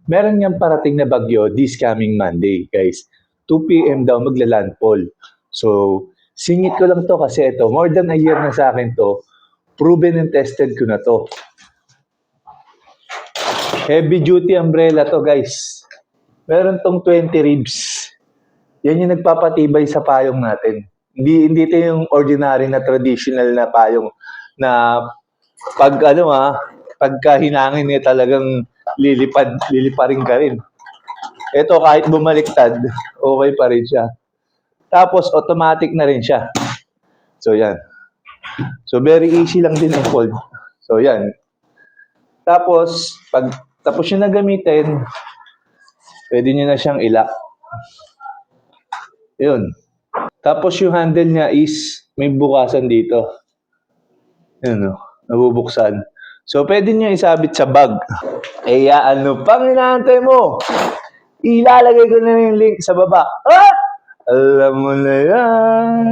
Meron niyang parating na bagyo this coming Monday, guys. 2 p.m. daw magla-landfall. So, singit ko lang to kasi ito, more than a year na sa akin to, proven and tested ko na to. Heavy duty umbrella to, guys. Meron tong 20 ribs. Yan yung nagpapatibay sa payong natin. Hindi ito yung ordinary na traditional na payong na pagka hinangin niya talagang liliparin ka rin. Ito kahit bumaliktad, okay pa rin siya. Tapos automatic na rin siya. So yan. So very easy lang din i-fold. So yan. Tapos pag tapos nyo na gamitin, pwede nyo na siyang ilak. Yun. Tapos yung handle niya is may bukasan dito. Yun o, nabubuksan. So pwede nyo isabit sa bag. Eh ano pang inaantay mo? Ilalagay ko na yung link sa baba. Ah! Alam mo na yan.